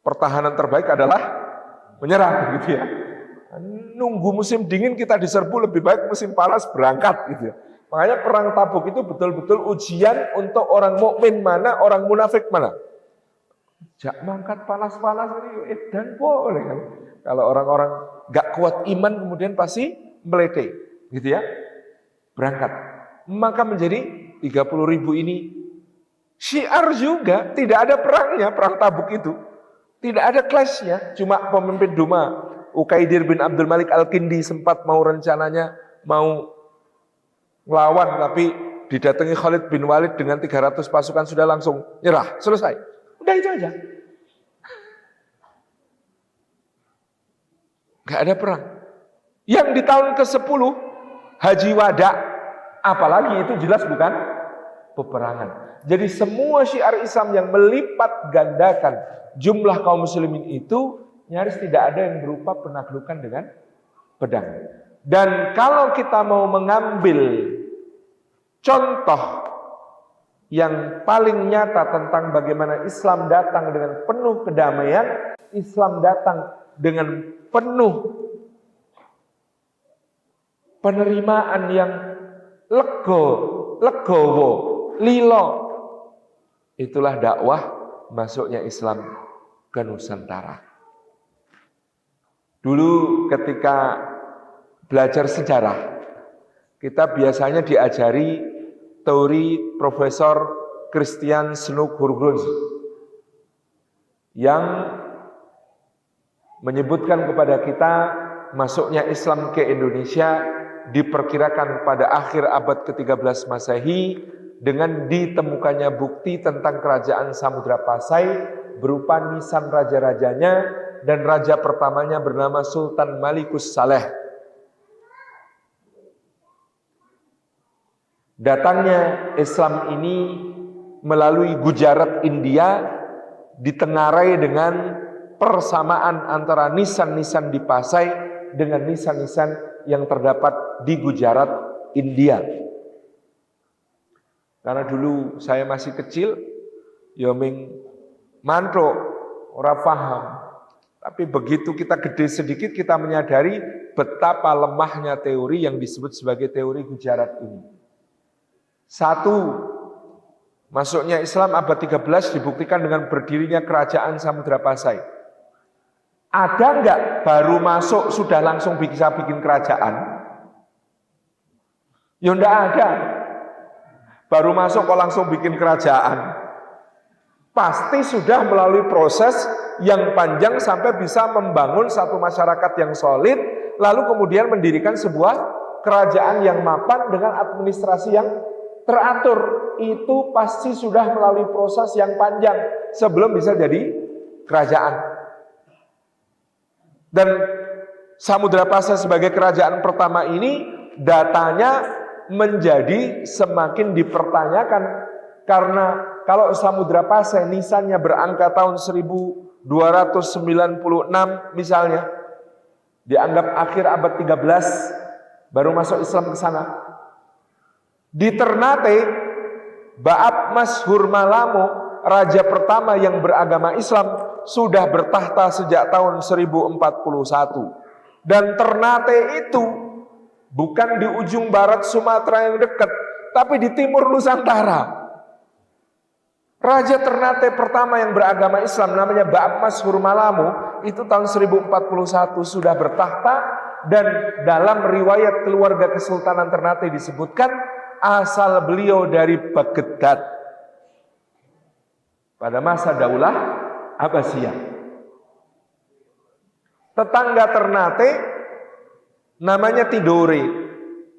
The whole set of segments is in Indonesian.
pertahanan terbaik adalah menyerah gitu ya. Nunggu musim dingin kita diserbu, lebih baik musim panas berangkat gitu ya. Makanya perang Tabuk itu betul-betul ujian untuk orang mukmin mana, orang munafik mana. Jak mangkat panas-panas ini edan boleh kan. Kalau orang-orang gak kuat iman kemudian pasti melete gitu ya. Berangkat. Maka menjadi 30.000 ini syiar juga, tidak ada perangnya, perang Tabuk itu. Tidak ada clash-nya, cuma pemimpin Duma Ukaidir bin Abdul Malik Al-Kindi sempat mau rencananya mau melawan, tapi didatangi Khalid bin Walid dengan 300 pasukan sudah langsung nyerah, selesai. Udah itu aja. Gak ada perang. Yang di tahun ke-10 Haji Wada, apalagi itu jelas bukan peperangan. Jadi semua syiar Islam yang melipat gandakan jumlah kaum muslimin itu nyaris tidak ada yang berupa penaklukan dengan pedang. Dan kalau kita mau mengambil contoh yang paling nyata tentang bagaimana Islam datang dengan penuh kedamaian, Islam datang dengan penuh penerimaan yang legowo, lilo. Itulah dakwah masuknya Islam ke Nusantara. Dulu ketika belajar sejarah, kita biasanya diajari teori Profesor Christian Snoek Hurgronje yang menyebutkan kepada kita masuknya Islam ke Indonesia diperkirakan pada akhir abad ke-13 Masehi dengan ditemukannya bukti tentang kerajaan Samudra Pasai berupa nisan raja-rajanya, dan raja pertamanya bernama Sultan Malikus Saleh. Datangnya Islam ini melalui Gujarat, India, ditengarai dengan persamaan antara nisan-nisan di Pasai dengan nisan-nisan yang terdapat di Gujarat, India. Karena dulu saya masih kecil, ya ming mantruk, ora paham. Tapi begitu kita gede sedikit, kita menyadari betapa lemahnya teori yang disebut sebagai teori Gujarat ini. Satu, masuknya Islam abad 13 dibuktikan dengan berdirinya kerajaan Samudra Pasai. Ada enggak baru masuk sudah langsung bisa bikin kerajaan? Ya enggak ada. Baru masuk kok langsung bikin kerajaan. Pasti sudah melalui proses yang panjang sampai bisa membangun satu masyarakat yang solid, lalu kemudian mendirikan sebuah kerajaan yang mapan dengan administrasi yang teratur. Itu pasti sudah melalui proses yang panjang sebelum bisa jadi kerajaan. Dan Samudra Pasai sebagai kerajaan pertama ini datanya menjadi semakin dipertanyakan, karena kalau Samudra Pasai nisannya berangka tahun 1296 misalnya, dianggap akhir abad 13 baru masuk Islam ke sana. Di Ternate, Ba'ab Mas Hurmalamo, raja pertama yang beragama Islam, sudah bertahta sejak tahun 1041. Dan Ternate itu bukan di ujung barat Sumatera yang dekat, tapi di timur Nusantara. Raja Ternate pertama yang beragama Islam namanya Ba'ab Mas Hurmalamo, itu tahun 1041 sudah bertahta, dan dalam riwayat keluarga Kesultanan Ternate disebutkan asal beliau dari Baghdad pada masa Daulah Abbasiyah. Tetangga Ternate namanya Tidore,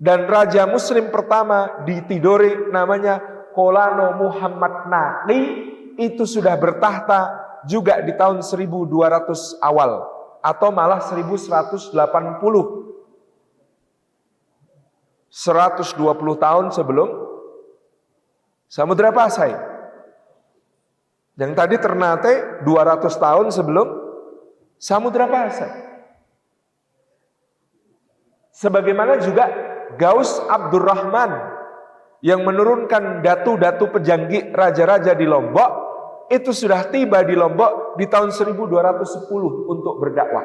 dan raja muslim pertama di Tidore namanya Kolano Muhammad Naqi, itu sudah bertahta juga di tahun 1200 awal atau malah 1180. 120 tahun sebelum Samudra Pasai. Yang tadi Ternate 200 tahun sebelum Samudra Pasai. Sebagaimana juga Gaus Abdurrahman yang menurunkan datu-datu pejanggih raja-raja di Lombok, itu sudah tiba di Lombok di tahun 1210 untuk berdakwah.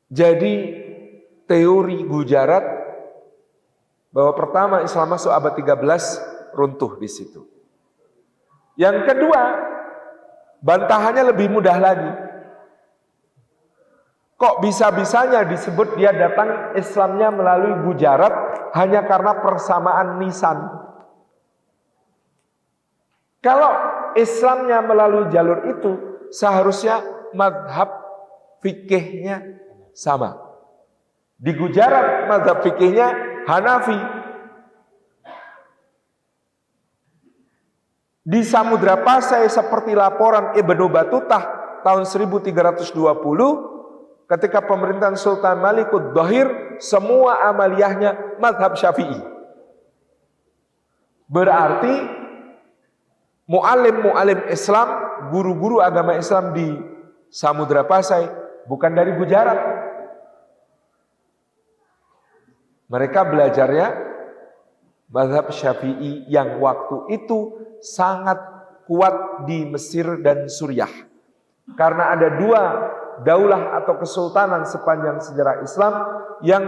Jadi teori Gujarat bahwa pertama Islam masuk abad 13 runtuh di situ. Yang kedua, bantahannya lebih mudah lagi. Kok bisa-bisanya disebut dia datang Islamnya melalui Gujarat hanya karena persamaan nisan? Kalau Islamnya melalui jalur itu, seharusnya mazhab fikihnya sama. Di Gujarat mazhab fikihnya Hanafi. Di Samudra Pasai seperti laporan Ibnu Batutah tahun 1320, ketika pemerintahan Sultan Malikud Dhohir, semua amaliyahnya mazhab Syafi'i. Berarti mu'alim Islam, guru-guru agama Islam di Samudra Pasai bukan dari Gujarat. Mereka belajarnya mazhab Syafi'i yang waktu itu sangat kuat di Mesir dan Suriah. Karena ada dua daulah atau kesultanan sepanjang sejarah Islam yang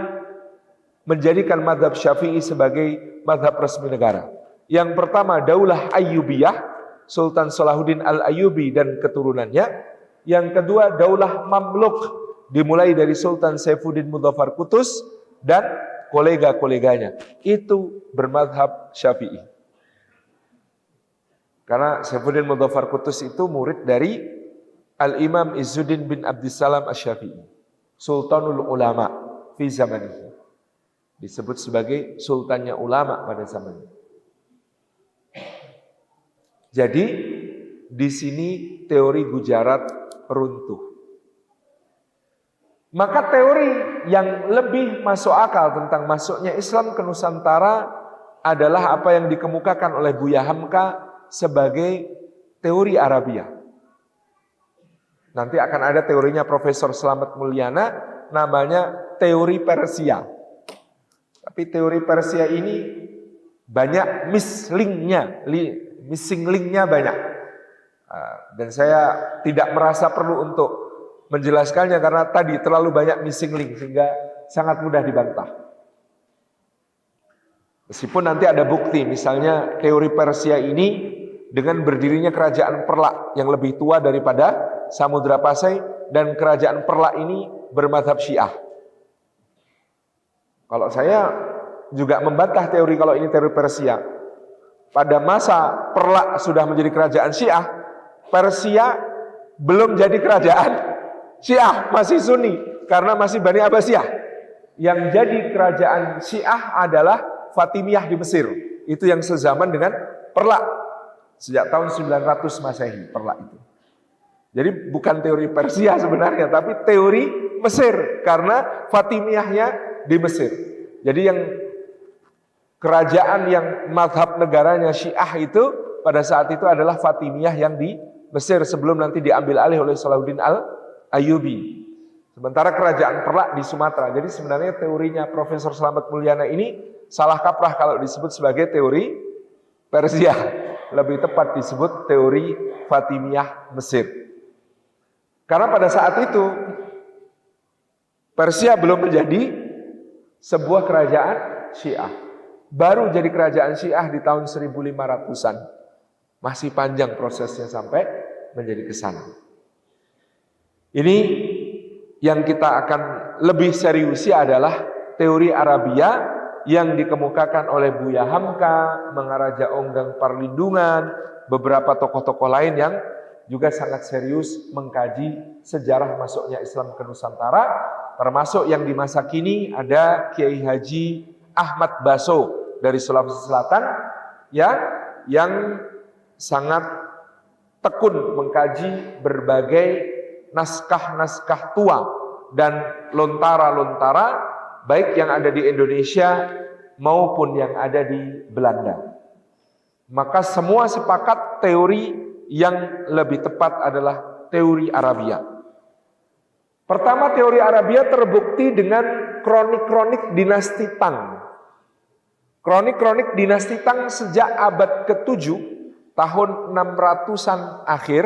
menjadikan mazhab Syafi'i sebagai mazhab resmi negara. Yang pertama Daulah Ayyubiyah, Sultan Salahuddin Al-Ayyubi dan keturunannya. Yang kedua Daulah Mamluk, dimulai dari Sultan Saifuddin Mudzaffar Qutus dan kolega-koleganya. Itu bermadhab Syafi'i. Karena Saifuddin Mudzaffar Qutus itu murid dari Al-Imam Izzuddin bin Abdissalam Asy-Syafi'i, Sultanul Ulama fi zamanihi. Disebut sebagai sultannya ulama pada zamannya. Jadi di sini teori Gujarat runtuh. Maka teori yang lebih masuk akal tentang masuknya Islam ke Nusantara adalah apa yang dikemukakan oleh Buya Hamka sebagai teori Arabia. Nanti akan ada teorinya Profesor Slamet Mulyana, namanya teori Persia. Tapi teori Persia ini banyak missing linknya banyak. Dan saya tidak merasa perlu untuk menjelaskannya karena tadi terlalu banyak missing link sehingga sangat mudah dibantah. Meskipun nanti ada bukti, misalnya teori Persia ini dengan berdirinya kerajaan Perlak yang lebih tua daripada Samudra Pasai, dan kerajaan Perlak ini bermadhab Syiah. Kalau saya juga membantah teori kalau ini teori Persia. Pada masa Perlak sudah menjadi kerajaan Syiah, Persia belum jadi kerajaan Syiah, masih Sunni karena masih Bani Abbasiyah. Yang jadi kerajaan Syiah adalah Fatimiyah di Mesir. Itu yang sezaman dengan Perlak sejak tahun 900 Masehi, Perlak itu. Jadi bukan teori Persia sebenarnya, tapi teori Mesir karena Fatimiyahnya di Mesir. Jadi yang kerajaan yang mazhab negaranya Syiah itu pada saat itu adalah Fatimiyah yang di Mesir sebelum nanti diambil alih oleh Salahuddin Al-Ayyubi. Sementara kerajaan Perlak di Sumatera. Jadi sebenarnya teorinya Profesor Slamet Mulyana ini salah kaprah kalau disebut sebagai teori Persia. Lebih tepat disebut teori Fatimiyah Mesir. Karena pada saat itu Persia belum menjadi sebuah kerajaan Syiah. Baru jadi kerajaan Syiah di tahun 1500-an. Masih panjang prosesnya sampai menjadi ke sana. Ini yang kita akan lebih seriusi adalah teori Arabia yang dikemukakan oleh Buya Hamka, Mangaraja Onggang Parlindungan, beberapa tokoh-tokoh lain yang juga sangat serius mengkaji sejarah masuknya Islam ke Nusantara, termasuk yang di masa kini ada Kiai Haji Ahmad Baso dari Sulawesi Selatan ya, yang sangat tekun mengkaji berbagai naskah-naskah tua dan lontara-lontara baik yang ada di Indonesia maupun yang ada di Belanda. Maka semua sepakat teori yang lebih tepat adalah teori Arabia. Pertama, teori Arabia terbukti dengan kronik-kronik dinasti Tang. Kronik-kronik dinasti Tang sejak abad ke-7 tahun 600-an akhir